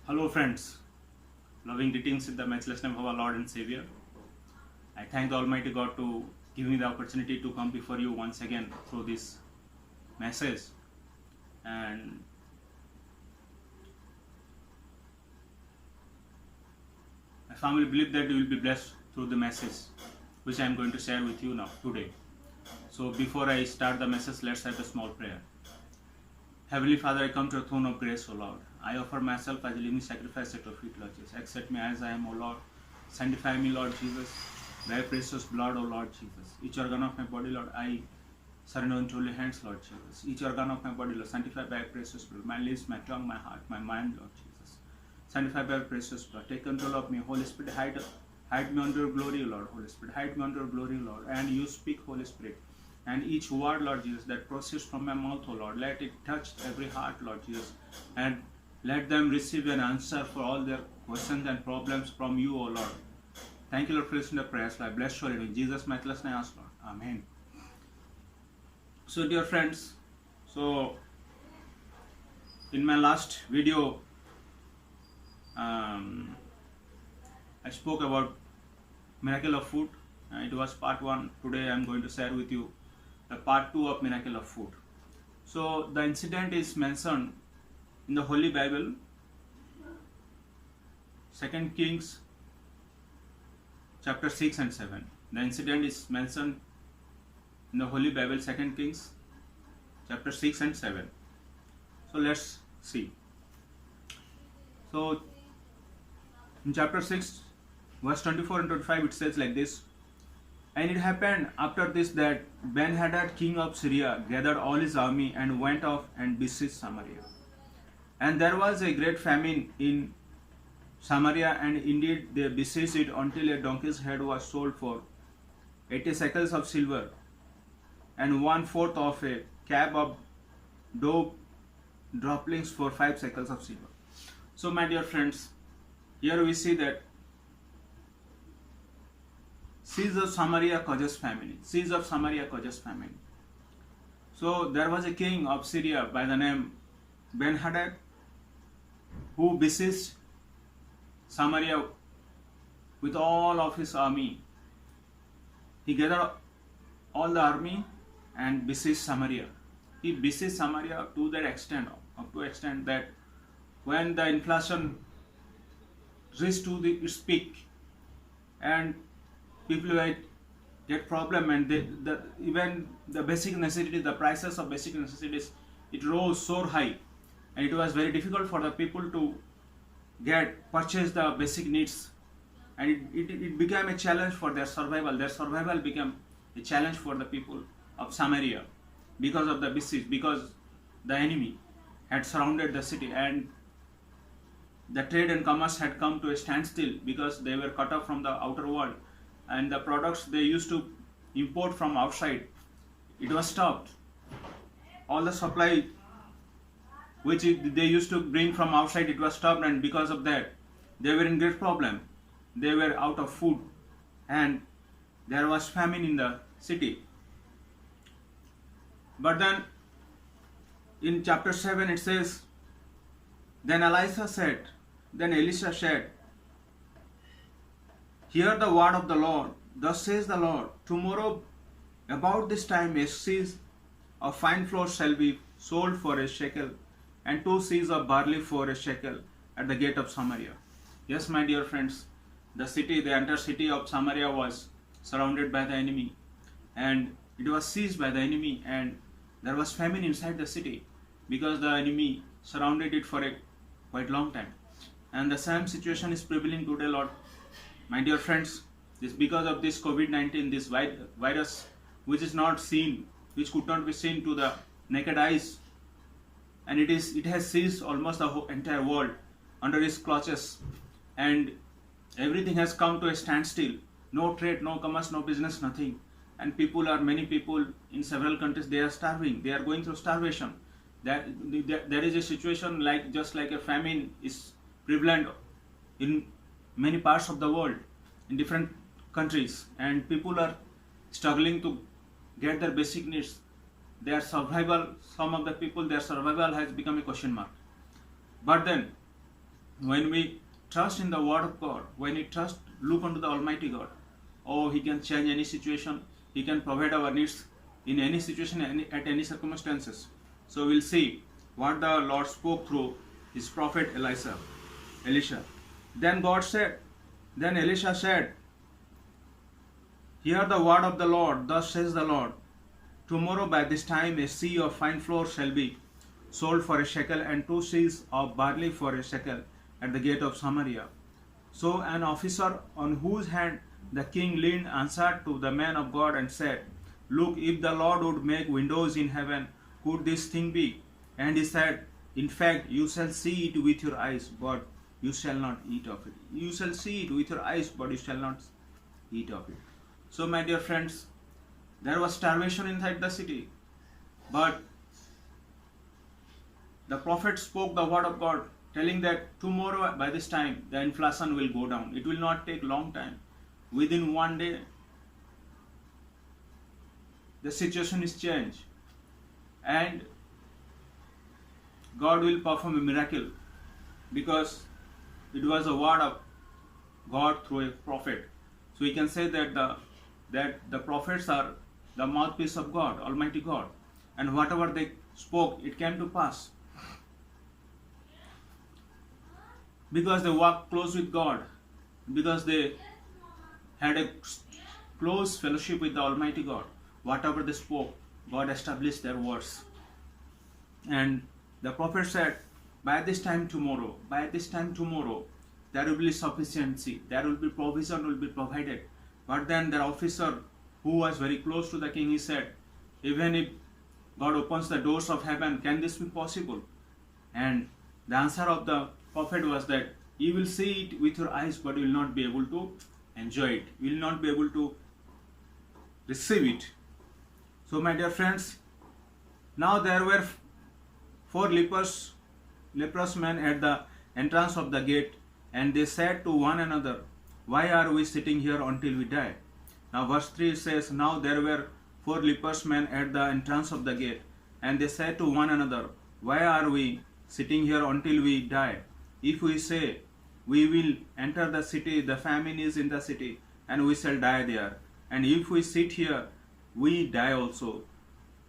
Hello, friends. Loving greetings in the matchless name of our Lord and Savior. I thank the Almighty God to give me the opportunity to come before you once again through this message. And I firmly believe that you will be blessed through the message which I am going to share with you now today. So, before I start the message, let's have a small prayer. Heavenly Father, I come to your throne of grace, O Lord. I offer myself as a living sacrifice at your feet, Lord Jesus. Accept me as I am, O Lord. Sanctify me, Lord Jesus, by your precious blood, O Lord Jesus. Each organ of my body, Lord, I surrender into your hands, Lord Jesus. Each organ of my body, Lord, sanctify by your precious blood. My lips, my tongue, my heart, my mind, Lord Jesus. Sanctify by your precious blood. Take control of me. Holy Spirit, hide me under your glory, Lord. Holy Spirit, hide me under your glory, Lord. And you speak, Holy Spirit. And each word, Lord Jesus, that proceeds from my mouth, O Lord, let it touch every heart, Lord Jesus. And let them receive an answer for all their questions and problems from you, O Lord. Thank you, Lord, for listening to prayers. I bless your name. In Jesus' matchless name, I ask, Lord. Amen. So, dear friends, in my last video, I spoke about miracle of food. It was part 1. Today I am going to share with you the part 2 of miracle of food. So the incident is mentioned in the Holy Bible, 2 Kings chapter 6 and 7. The incident is mentioned in the Holy Bible, 2 Kings chapter 6 and 7. So let's see. So in chapter 6, verse 24 and 25, it says like this. And it happened after this that Ben-Hadad, king of Syria, gathered all his army and went off and besieged Samaria. And there was a great famine in Samaria, and indeed they besieged it until a donkey's head was sold for 80 shekels of silver, and 1/4 of a cab of dough droppings for 5 shekels of silver. So, my dear friends, here we see that siege of Samaria causes famine. Siege of Samaria causes famine. So there was a king of Syria by the name Ben-Hadad who besieged Samaria with all of his army. He gathered all the army and besieged Samaria. He besieged Samaria to that extent, up to extent that when the inflation reached to its peak and people get problem, and even the basic necessity, the prices of basic necessities, it rose so high, and it was very difficult for the people to purchase the basic needs, and it became a challenge for their survival. Their survival became a challenge for the people of Samaria because of the besiege, because the enemy had surrounded the city, and the trade and commerce had come to a standstill because they were cut off from the outer world, and the products they used to import from outside, it was stopped. All the supply which they used to bring from outside, it was stopped, and because of that they were in great problem. They were out of food, and there was famine in the city. But then in chapter 7 it says, then Elisha said, hear the word of the Lord. Thus says the Lord, tomorrow about this time a seah of fine flour shall be sold for a shekel, and 2 seahs of barley for a shekel at the gate of Samaria. Yes, my dear friends, the entire city of Samaria was surrounded by the enemy, and it was seized by the enemy, and there was famine inside the city because the enemy surrounded it for a quite long time. And the same situation is prevailing today, Lord. My dear friends, because of this COVID-19, this virus, which is not seen, which could not be seen to the naked eyes, and it has seized almost the whole entire world under its clutches, and everything has come to a standstill. No trade, no commerce, no business, nothing. And many people in several countries, they are starving. They are going through starvation. There is a situation just like a famine is prevalent in many parts of the world, in different countries, and people are struggling to get their basic needs. Their survival, some of the people, their survival has become a question mark. But then When we trust in the Word of God, when we trust, look unto the Almighty God, oh, He can change any situation. He can provide our needs in any situation, at any circumstances. So we'll see what the Lord spoke through His prophet Elisha. Then Elisha said, hear the word of the Lord, thus says the Lord, tomorrow by this time a seah of fine flour shall be sold for a shekel, and 2 seahs of barley for a shekel at the gate of Samaria. So an officer on whose hand the king leaned answered to the man of God and said, look, if the Lord would make windows in heaven, could this thing be? And he said, in fact, you shall see it with your eyes, but you shall not eat of it. You shall see it with your eyes, but you shall not eat of it. So my dear friends, there was starvation inside the city, but the prophet spoke the word of God, telling that tomorrow by this time the inflation will go down. It will not take long time. Within one day, the situation is changed, and God will perform a miracle, because it was a word of God through a prophet. So we can say that the prophets are the mouthpiece of God, Almighty God, and whatever they spoke, it came to pass, because they walked close with God, because they had a close fellowship with the Almighty God. Whatever they spoke, God established their words. And the prophet said, by this time tomorrow, there will be sufficiency, there will be provision will be provided. But then the officer who was very close to the king, he said, even if God opens the doors of heaven, can this be possible? And the answer of the prophet was that you will see it with your eyes, but you will not be able to enjoy it. You will not be able to receive it. So my dear friends, now there were 4 leprous men at the entrance of the gate, and they said to one another, why are we sitting here until we die? Now verse 3 says, now there were 4 leprous men at the entrance of the gate, and they said to one another, why are we sitting here until we die? If we say, we will enter the city, the famine is in the city, and we shall die there. And if we sit here, we die also.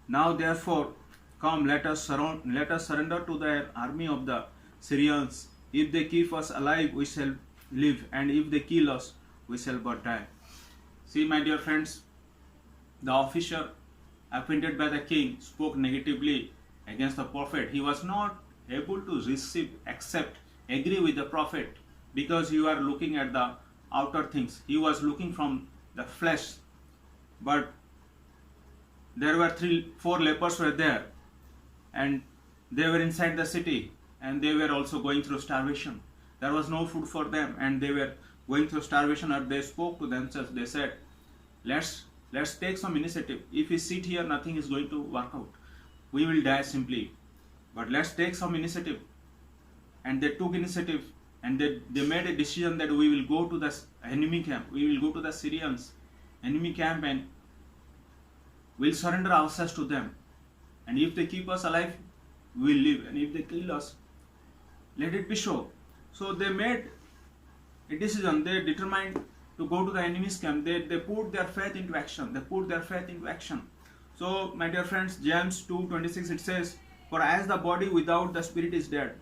Now therefore, come, let us surrender to the army of the Syrians. If they keep us alive, we shall live, and if they kill us, we shall but die. See, my dear friends, the officer appointed by the king spoke negatively against the prophet. He was not able to receive, accept, agree with the prophet, because you are looking at the outer things. He was looking from the flesh. But there were 4 lepers were there, and they were inside the city, and they were also going through starvation. There was no food for them, and they were going through starvation. Or they spoke to themselves. They said, let's take some initiative. If we sit here, nothing is going to work out. We will die simply. But let's take some initiative. And they took initiative, and they made a decision that we will go to the enemy camp. We will go to the Syrians enemy camp, and we'll surrender ourselves to them. And if they keep us alive, we will live. And if they kill us, let it be so. So they made a decision. They determined to go to the enemy's camp. They put their faith into action. So my dear friends, James 2:26, it says, for as the body without the spirit is dead,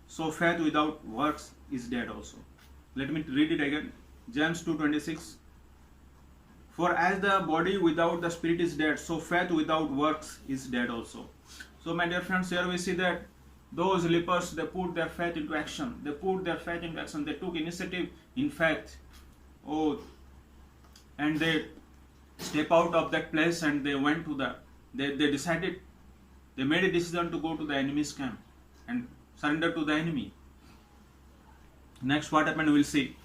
so faith without works is dead also. Let me read it again. James 2:26. For as the body without the spirit is dead, so faith without works is dead also. So my dear friends, here we see that those lepers, they put their faith into action. They took initiative in faith. And they step out of that place, and they went to they made a decision to go to the enemy's camp and surrender to the enemy. Next, what happened, we'll see.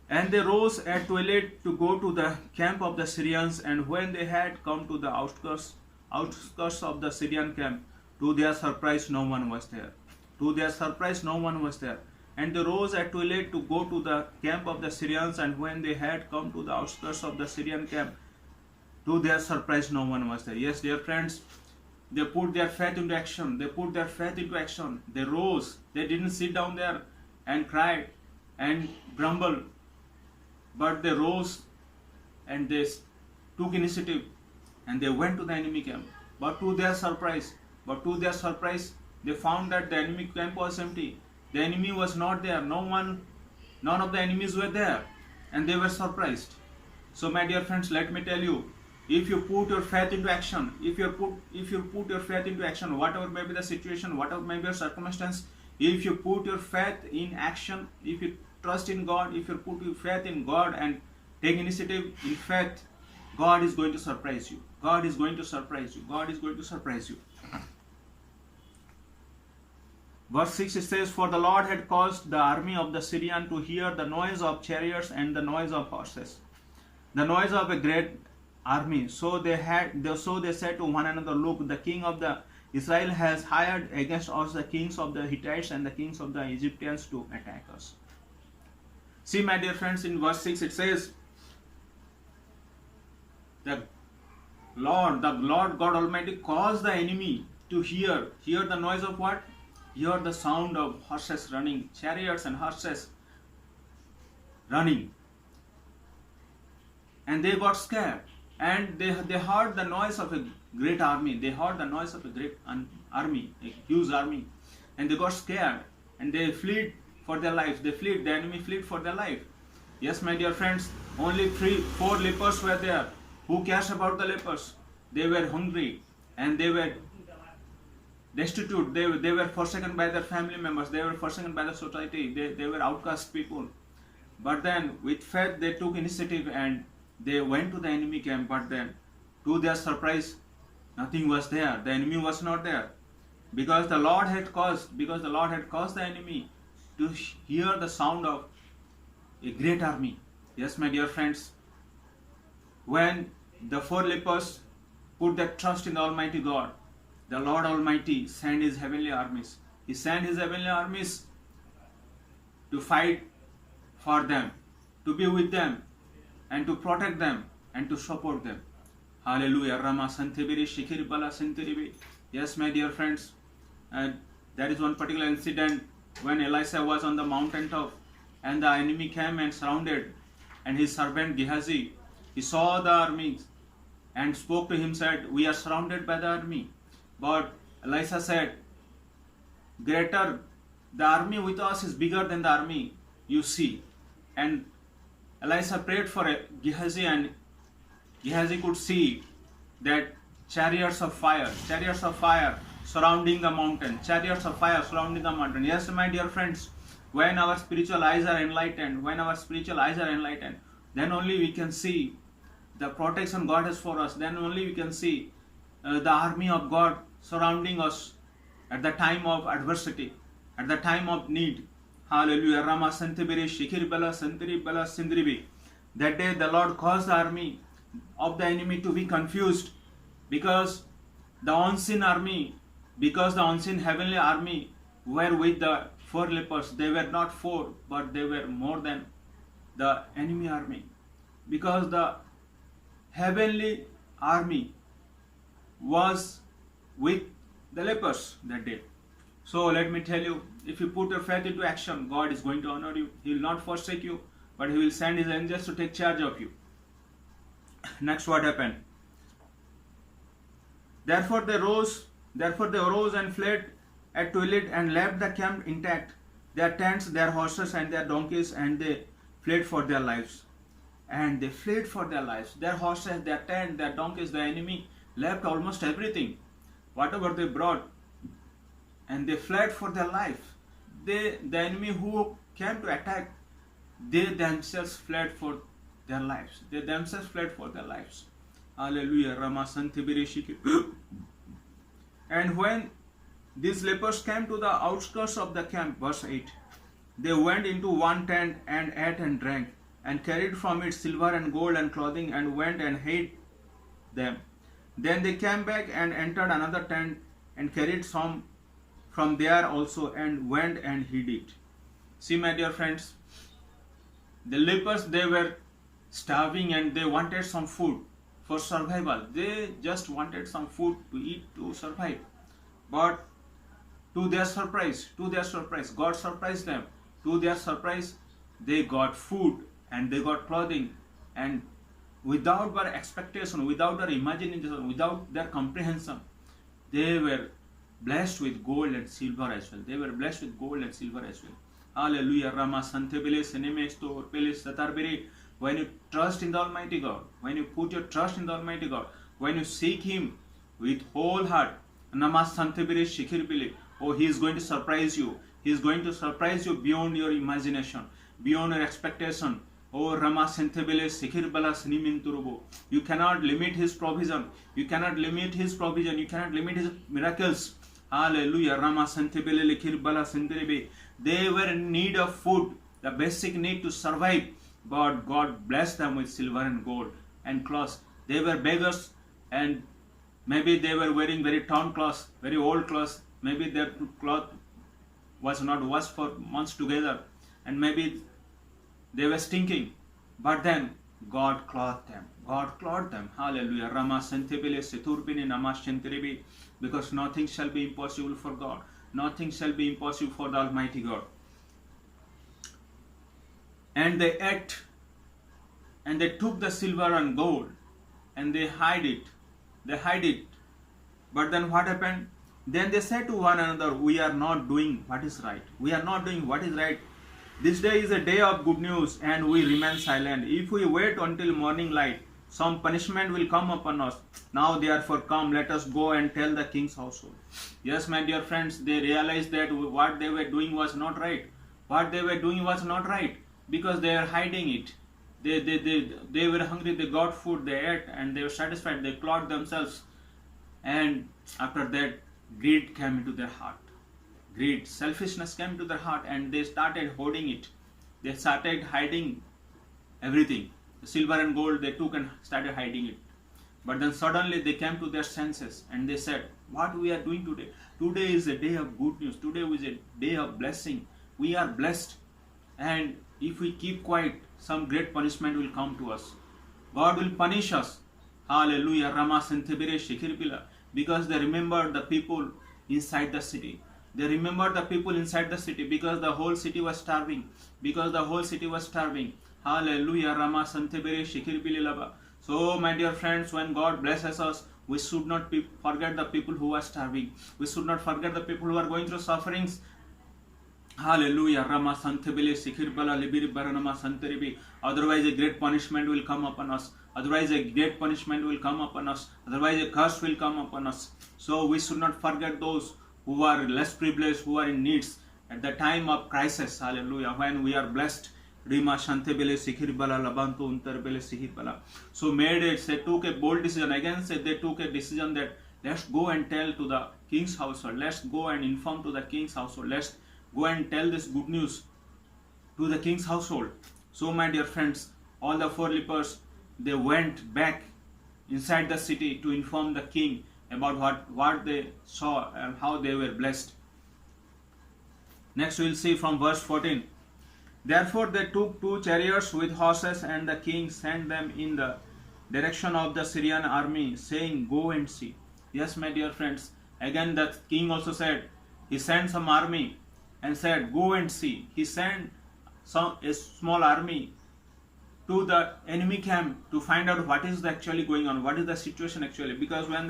And they rose at twilight to go to the camp of the Syrians, and when they had come to the outskirts of the Syrian camp, to their surprise no one was there. And they rose at twilight to go to the camp of the Syrians, and when they had come to the outskirts of the Syrian camp, to their surprise no one was there. Yes, dear friends, they put their faith into action. They rose. They didn't sit down there and cried and grumbled, but they rose and they took initiative and they went to the enemy camp. But to their surprise, they found that the enemy camp was empty. The enemy was not there. None of the enemies were there, and they were surprised. So, my dear friends, let me tell you, if you put your faith into action, if you put your faith into action, whatever may be the situation, whatever may be your circumstance, if you put your faith in action, if you trust in God, if you put your faith in God and take initiative in faith, God is going to surprise you. God is going to surprise you. God is going to surprise you. Verse 6 it says, "For the Lord had caused the army of the Syrian to hear the noise of chariots and the noise of horses, the noise of a great army. So they said to one another, Look, the king of the Israel has hired against us the kings of the Hittites and the kings of the Egyptians to attack us." See, my dear friends, in verse 6 it says, the Lord God Almighty caused the enemy to hear the noise of what? Hear the sound of horses running, chariots and horses running. And they got scared. And they heard the noise of a great army. They heard the noise of a great army, a huge army. And they got scared. And they fled for their lives. The enemy fled for their life. Yes, my dear friends, only 4 lepers were there. Who cares about the lepers? They were hungry and they were destitute. They were forsaken by their family members. They were forsaken by the society. They were outcast people. But then, with faith, they took initiative and they went to the enemy camp. But then, to their surprise, nothing was there. The enemy was not there, because the Lord had caused the enemy to hear the sound of a great army. Yes, my dear friends, when the 4 lepers put their trust in the Almighty God, the Lord Almighty sent His heavenly armies. He sent His heavenly armies to fight for them, to be with them, and to protect them, and to support them. Hallelujah. Rama Santibiri Shikiri Bala Santiribi. Yes, my dear friends, there is one particular incident when Elisha was on the mountaintop, and the enemy came and surrounded, and his servant Gehazi, he saw the armies and spoke to him, said, "We are surrounded by the army." But Elisha said, "Greater, the army with us is bigger than the army you see." And Elisha prayed for Gehazi, and Gehazi could see that chariots of fire surrounding the mountain. Chariots of fire surrounding the mountain. Yes, my dear friends, when our spiritual eyes are enlightened, then only we can see the protection God has for us. Then only we can see the army of God surrounding us at the time of adversity, at the time of need. Hallelujah. Rama Santibiri Shikir Bala Santiri Bala Sindribi. That day the Lord caused the army of the enemy to be confused, because the unseen heavenly army were with the 4 lepers. They were not 4, but they were more than the enemy army, because the heavenly army was with the lepers that day. So let me tell you, if you put your faith into action, God is going to honor you. He will not forsake you, but He will send His angels to take charge of you. Next, what happened? Therefore they rose and fled at twilight and left the camp intact, their tents, their horses and their donkeys, and they fled for their lives. And they fled for their lives. Their horses, their tent, their donkeys, the enemy left almost everything, whatever they brought, and they fled for their life. The enemy who came to attack, they themselves fled for their lives. Hallelujah. Rama Santibiri Shikir. And when these lepers came to the outskirts of the camp, verse 8, they went into one tent and ate and drank, and carried from it silver and gold and clothing, and went and hid them. Then they came back and entered another tent and carried some from there also, and went and hid it. See, my dear friends, the lepers, they were starving and they wanted some food for survival. They just wanted some food to eat to survive. But to their surprise, God surprised them. To their surprise, they got food and they got clothing, and without their expectation, without their imagination, without their comprehension, they were blessed with gold and silver as well. They were blessed with gold and silver as well. Hallelujah. Rama Santebele Senemesto Pele Satarbere. When you trust in the Almighty God, when you put your trust in the Almighty God, when you seek Him with whole heart, Nama Santebere Shikhir, oh, He is going to surprise you. He is going to surprise you beyond your imagination, beyond your expectation. Oh, Rama Santebele Shikhir Bala Siniminturubo. You cannot limit His provision. You cannot limit His provision. You cannot limit His miracles. Hallelujah. Rama Santebele Likhir Bala Sinterebe. They were in need of food, the basic need to survive. But God blessed them with silver and gold and clothes. They were beggars, and maybe they were wearing very torn clothes, very old clothes. Maybe their cloth was not washed for months together, and maybe they were stinking. But then God clothed them. God clothed them. Hallelujah. Rama Santebele Seturbini Namashenterebi. Because nothing shall be impossible for God. Nothing shall be impossible for the Almighty God. And they ate, and they took the silver and gold, and they hid it. They hid it. But then what happened? Then they said to one another, we are not doing what is right. We are not doing what is right. This day is a day of good news, and we remain silent. If we wait until morning light, some punishment will come upon us. Now therefore come, let us go and tell the king's household. Yes, my dear friends, they realized that what they were doing was not right. What they were doing was not right, because they are hiding it. They were hungry, they got food, they ate, and they were satisfied, they clothed themselves. And after that, greed came into their heart. Greed, selfishness came into their heart, and they started hoarding it. They started hiding everything. The silver and gold they took and started hiding it. But then suddenly they came to their senses, and they said, what we are doing today? Today is a day of good news. Today is a day of blessing. We are blessed. And if we keep quiet, some great punishment will come to us. God will punish us. Hallelujah. Rama Santebere Shikhirpila. Because they remembered the people inside the city. They remembered the people inside the city, because the whole city was starving. Because the whole city was starving. Hallelujah. Rama Santebere Shikhirpila. So, my dear friends, when God blesses us, we should not forget the people who are starving. We should not forget the people who are going through sufferings. Hallelujah. Rama Santebele Sikhirbala Libiri Baranama Santeribi. Otherwise a great punishment will come upon us. Otherwise a great punishment will come upon us. Otherwise a curse will come upon us. So we should not forget those who are less privileged, who are in needs at the time of crisis. Hallelujah. When we are blessed. Rima Shantebele Sikhirbala Labantu Unterbele Sihirbala. So they took a bold decision. Again they took a decision that let's go and tell to the king's household. Let's go and inform to the king's household. Let's go and tell this good news to the king's household. So my dear friends, all the four lepers, they went back inside the city to inform the king about what they saw and how they were blessed. Next we will see from verse 14. Therefore they took 2 chariots with horses, and the king sent them in the direction of the Syrian army, saying, go and see. Yes, my dear friends, again the king also said, he sent some army and said, go and see. He sent a small army to the enemy camp to find out what is actually going on, what is the situation actually. Because when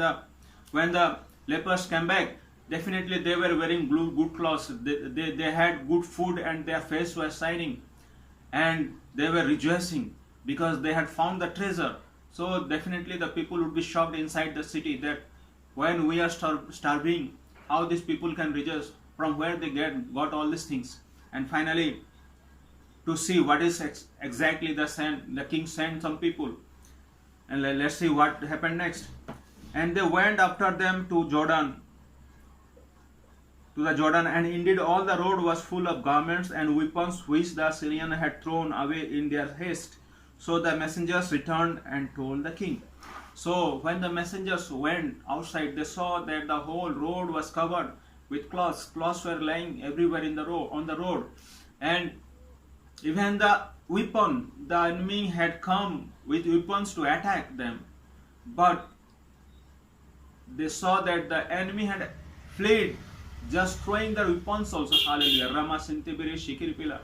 the lepers came back, definitely they were wearing good clothes, they had good food, and their face was shining, and they were rejoicing because they had found the treasure. So definitely the people would be shocked inside the city that when we are starving, how these people can rejoice, from where they got all these things. And finally, to see what is exactly the king sent some people. And let's see what happened next. And they went after them to the Jordan, and indeed all the road was full of garments and weapons which the Syrians had thrown away in their haste. So the messengers returned and told the king. So when the messengers went outside, they saw that the whole road was covered with cloths. Cloths were lying everywhere on the road. And even the enemy had come with weapons to attack them. But they saw that the enemy had fled just throwing their weapons also. Hallelujah. Rama Sintibiri Shikiripila.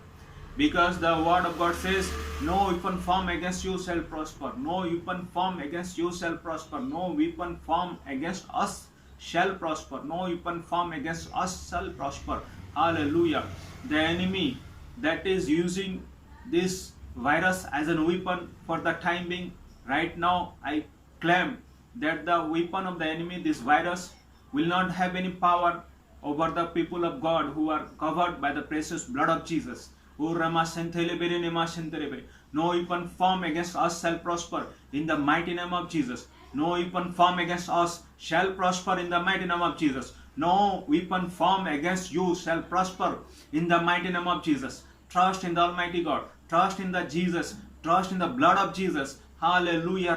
Because the word of God says, no weapon formed against you shall prosper. No weapon formed against you shall prosper. No weapon formed against us shall prosper. No weapon formed against us shall prosper. Hallelujah. The enemy that is using this virus as a weapon for the time being, right now I claim that the weapon of the enemy, this virus, will not have any power over the people of God who are covered by the precious blood of Jesus. No weapon formed against us shall prosper in the mighty name of Jesus. No weapon formed against us shall prosper in the mighty name of Jesus. No weapon formed against you shall prosper in the mighty name of Jesus. Trust in the Almighty God. Trust in the Jesus. Trust in the blood of Jesus. Hallelujah.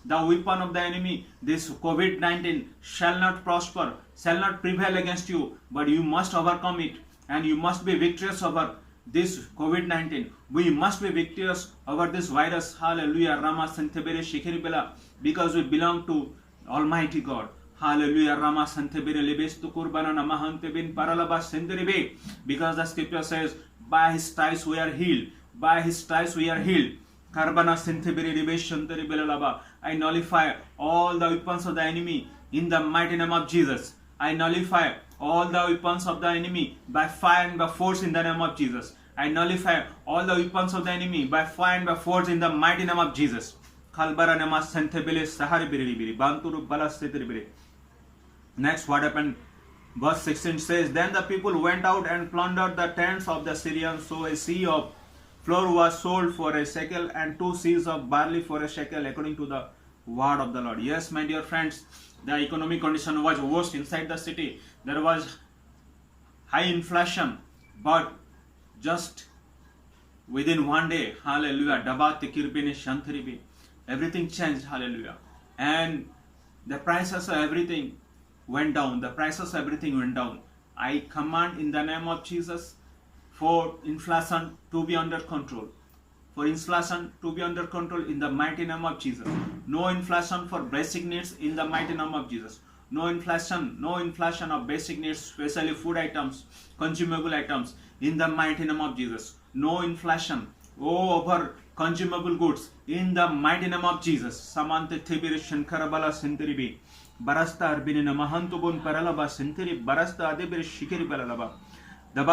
The weapon of the enemy, this COVID-19, shall not prosper, shall not prevail against you, but you must overcome it. And you must be victorious over this COVID-19. We must be victorious over this virus. Hallelujah. Rama Santebere Shikiribela. Because we belong to Almighty God. Hallelujah. Rama Santebere Lebestu Kurbana Namahantebin Paralaba Senderibe. Because the scripture says, by his stripes we are healed. By his stripes we are healed. Karbana Santebere Rebeshanteribela Laba. I nullify all the weapons of the enemy in the mighty name of Jesus. I nullify all the weapons of the enemy by fire and by force in the name of Jesus. I nullify all the weapons of the enemy by fire and by force in the mighty name of Jesus. Next, what happened? Verse 16 says, then the people went out and plundered the tents of the Syrians. So a seah of flour was sold for a shekel and 2 seahs of barley for a shekel, according to the word of the Lord. Yes, my dear friends, the economic condition was worst inside the city. There was high inflation, but just within one day, hallelujah, everything changed, hallelujah. And the prices of everything went down. The prices of everything went down. I command in the name of Jesus for inflation to be under control. For inflation to be under control in the mighty name of Jesus. No inflation for basic needs in the mighty name of Jesus. No inflation of basic needs, especially food items, consumable items, in the mighty name of Jesus. No inflation over consumable goods in the mighty name of Jesus. Samante Tibiri Shankarabala Sintiribi. Barasta Arbinina Mahantubun Paralaba Sintiri Barasta Adibiri Shikiri Balalaba. Then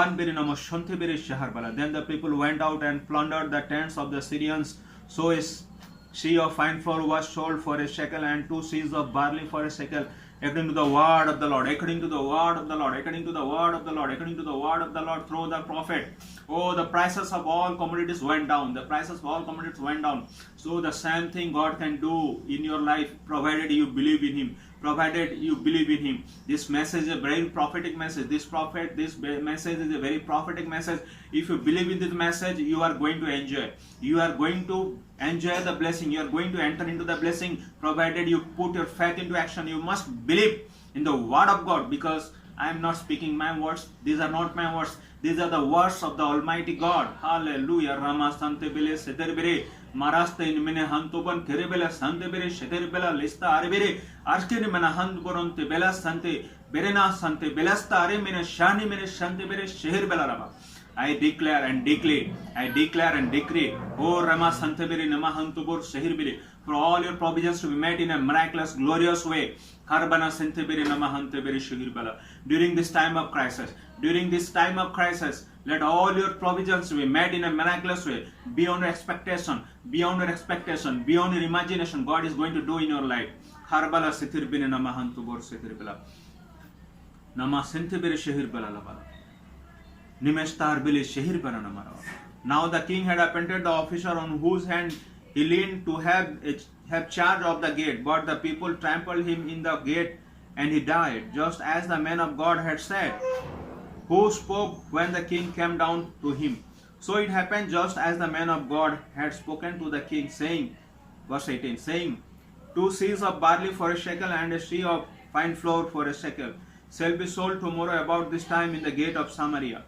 the people went out and plundered the tents of the Syrians. So a seah of fine flour was sold for a shekel and 2 seahs of barley for a shekel, according to the word of the Lord, according to the word of the Lord, according to the word of the Lord, according to the word of the Lord through the prophet. Oh, the prices of all commodities went down. The prices of all commodities went down. So the same thing God can do in your life, provided you believe in Him. Provided you believe in Him. This message is a very prophetic message. This message is a very prophetic message. If you believe in this message, you are going to enjoy. You are going to enjoy the blessing. You are going to enter into the blessing, provided you put your faith into action. You must believe in the word of God, because I am not speaking my words. These are not my words. These are the words of the Almighty God. Hallelujah. Rama Sante Bele Sederbere. Marasta in mene hantuban kerebela sante bere shederbela lista arbere arskene mena handboronte bela sante berena sante belasta are mene shani mene shante bere sheher bela raba. I declare and decree, O Rama Sante Bere Nama Hantubur Shehir Bere, for all your provisions to be met in a miraculous, glorious way. Karbana Sante Bere Nama Hante Bere Shehir Bela. During this time of crisis, let all your provisions be met in a miraculous way, beyond your expectation, beyond your imagination. God is going to do in your life. Karbala Sithir Bene Nama Hantubur Sethir Bela. Nama Sante Bere Shehir Bela Labala. Now the king had appointed the officer on whose hand he leaned to have charge of the gate, but the people trampled him in the gate and he died, just as the man of God had said, who spoke when the king came down to him. So it happened just as the man of God had spoken to the king, saying, verse 18, saying, 2 seahs of barley for a shekel and a seah of fine flour for a shekel shall be sold tomorrow about this time in the gate of Samaria.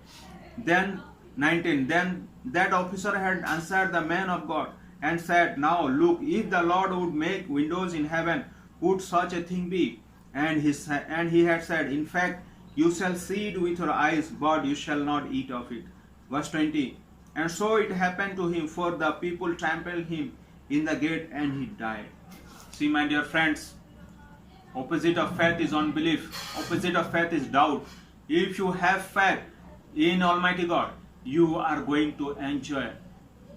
Then 19. Then that officer had answered the man of God and said, now look, if the Lord would make windows in heaven, would such a thing be? And he had said, in fact, you shall see it with your eyes, but you shall not eat of it. Verse 20. And so it happened to him, for the people trampled him in the gate, and he died. See, my dear friends, opposite of faith is unbelief. Opposite of faith is doubt. If you have faith in Almighty God, you are going to enjoy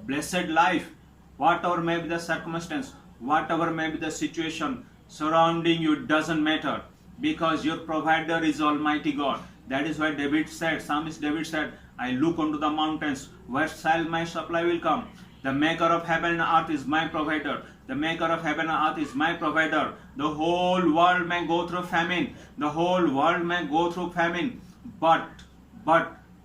blessed life. Whatever may be the circumstance, whatever may be the situation surrounding you, doesn't matter, because your provider is Almighty God. That is why David said, Psalmist David said, I look unto the mountains, where shall my supply will come? The maker of heaven and earth is my provider. The maker of heaven and earth is my provider. The whole world may go through famine. The whole world may go through famine. But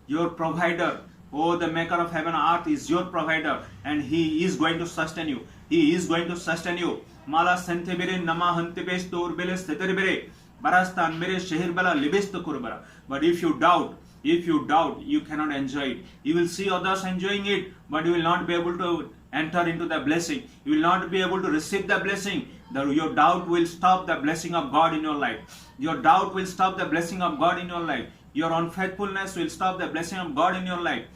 your provider, oh, the maker of heaven and earth is your provider, and he is going to sustain you. He is going to sustain you. Mala sentibere nama hantibes torbele steterbere barastan mere shehir bala libest kurbara. But if you doubt, you cannot enjoy it. You will see others enjoying it, but you will not be able to enter into the blessing. You will not be able to receive the blessing. Your doubt will stop the blessing of God in your life. Your doubt will stop the blessing of God in your life. Your unfaithfulness will stop the blessing of God in your life.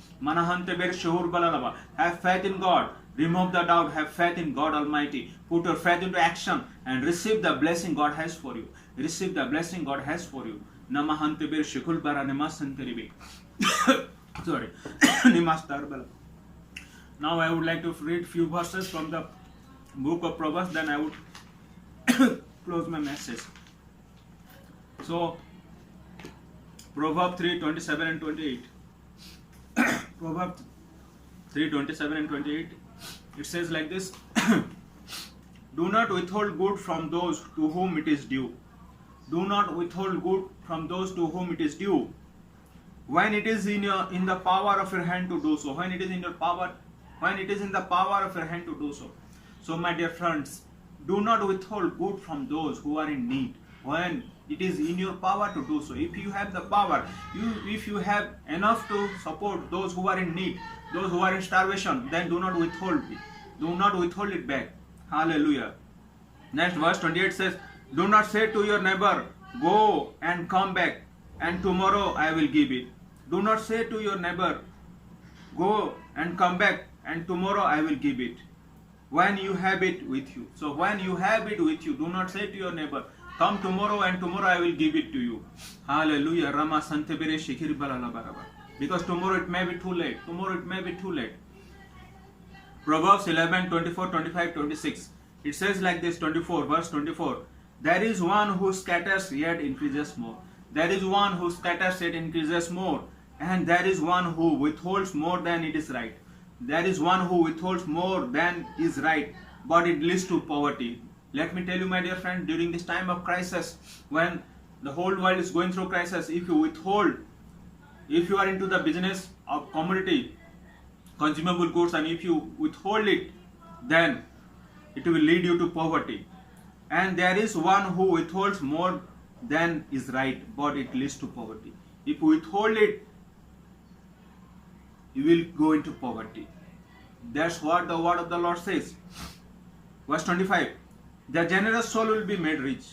Have faith in God. Remove the doubt. Have faith in God Almighty. Put your faith into action and receive the blessing God has for you. Receive the blessing God has for you. Sorry. Now I would like to read few verses from the book of Proverbs, then I would close my message. So, Proverbs 3:27 and 28. Proverbs 3:27 and 28. It says like this: Do not withhold good from those to whom it is due. Do not withhold good from those to whom it is due, when it is in the power of your hand to do so. When it is in the power of your hand to do so. So, my dear friends, do not withhold good from those who are in need, when it is in your power to do so. If you have the power, if you have enough to support those who are in need, those who are in starvation, then do not withhold it. Do not withhold it back. Hallelujah. Next verse 28 says, do not say to your neighbor, go and come back, and tomorrow I will give it. Do not say to your neighbor, go and come back, and tomorrow I will give it, when you have it with you. So when you have it with you, do not say to your neighbor, come tomorrow and tomorrow I will give it to you. Hallelujah. Rama Santebere Shikir Balalabaraba. Because tomorrow it may be too late. Tomorrow it may be too late. Proverbs 11, 24, 25, 26. It says like this, 24, verse 24. There is one who scatters yet increases more. There is one who scatters yet increases more. And there is one who withholds more than it is right. There is one who withholds more than is right, but it leads to poverty. Let me tell you, my dear friend, during this time of crisis, when the whole world is going through crisis, if you withhold, if you are into the business of commodity, consumable goods, and if you withhold it, then it will lead you to poverty. And there is one who withholds more than is right, but it leads to poverty. If you withhold it, you will go into poverty. That's what the word of the Lord says. Verse 25. The generous soul will be made rich.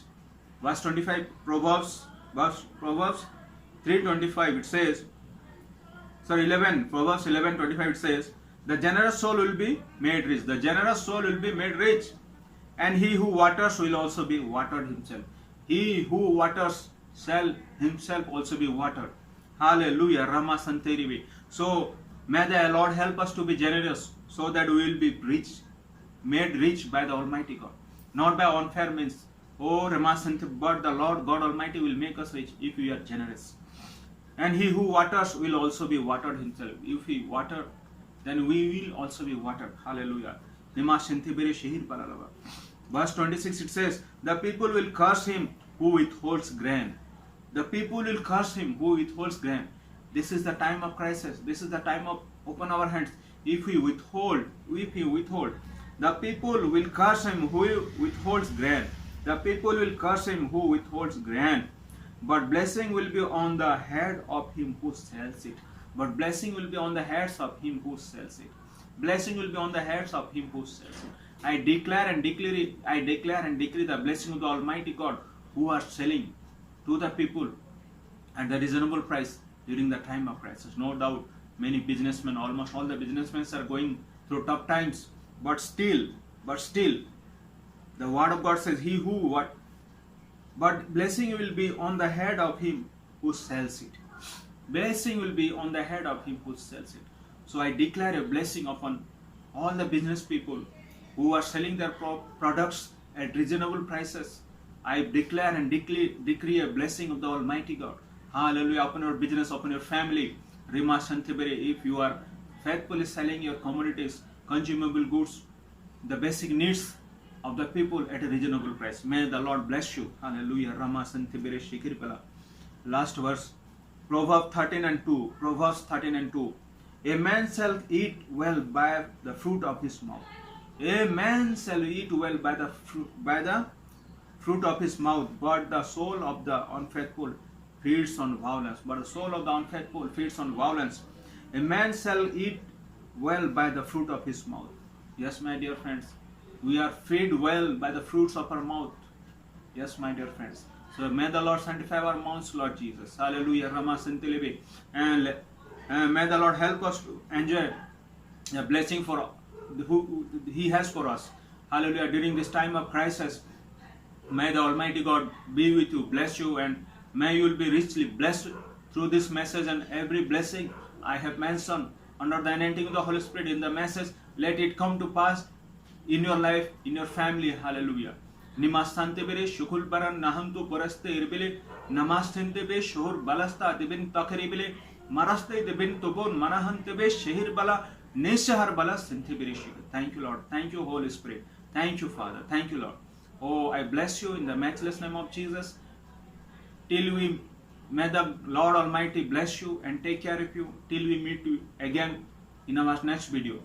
Verse 25, Proverbs 3:25, it says, Proverbs 11:25, it says, the generous soul will be made rich. The generous soul will be made rich. And he who waters will also be watered himself. He who waters shall himself also be watered. Hallelujah. Rama Santerivi. So, may the Lord help us to be generous, so that we will be rich, made rich by the Almighty God. Not by unfair means. Oh, but the Lord God Almighty will make us rich if we are generous. And he who waters will also be watered himself. If we water, then we will also be watered. Hallelujah. Verse 26, it says, the people will curse him who withholds grain. The people will curse him who withholds grain. This is the time of crisis. This is the time of open our hands. If we withhold, the people will curse him who withholds grain. The people will curse him who withholds grain. But blessing will be on the head of him who sells it. But blessing will be on the heads of him who sells it. Blessing will be on the heads of him who sells it. I declare and decree the blessing of the Almighty God who are selling to the people at the reasonable price during the time of crisis. No doubt, many businessmen, almost all the businessmen are going through tough times, but still, the word of God says, he who what? But blessing will be on the head of him who sells it. Blessing will be on the head of him who sells it. So I declare a blessing upon all the business people who are selling their products at reasonable prices. I declare and decree a blessing of the Almighty God. Hallelujah, upon your business, upon your family. Rima Shantibere, if you are faithfully selling your commodities, consumable goods, the basic needs of the people at a reasonable price. May the Lord bless you. Hallelujah. Rama Shantibere Shikirpala. Last verse. Proverbs 13 and 2. Proverbs 13 and 2. A man shall eat well by the fruit of his mouth. A man shall eat well by the fruit of his mouth, but the soul of the unfaithful feeds on violence. But the soul of the unfaithful feeds on violence. A man shall eat well by the fruit of his mouth. Yes, my dear friends, we are fed well by the fruits of our mouth. Yes, my dear friends. So may the Lord sanctify our mouths, Lord Jesus. Hallelujah. Rama Santilebe. And may the Lord help us to enjoy the blessing for who He has for us. Hallelujah. During this time of crisis, may the Almighty God be with you, bless you, and may you will be richly blessed through this message, and every blessing I have mentioned under the anointing of the Holy Spirit in the message, let it come to pass in your life, in your family. Hallelujah. Nimastantebere shukul baran nahantu paraste irbile namastentebe shur balasta debin takaribile maraste debin tobon manahantebe shehir bala neshahar bala sentebere shik. Thank you, Lord. Thank you, Holy Spirit. Thank you, Father. Thank you, Lord. Oh, I bless you in the matchless name of Jesus. May the Lord Almighty bless you and take care of you till we meet you again in our next video.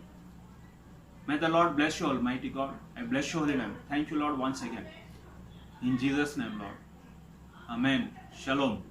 May the Lord bless you, Almighty God. I bless your holy name. Thank you, Lord, once again. In Jesus' name, Lord. Amen. Shalom.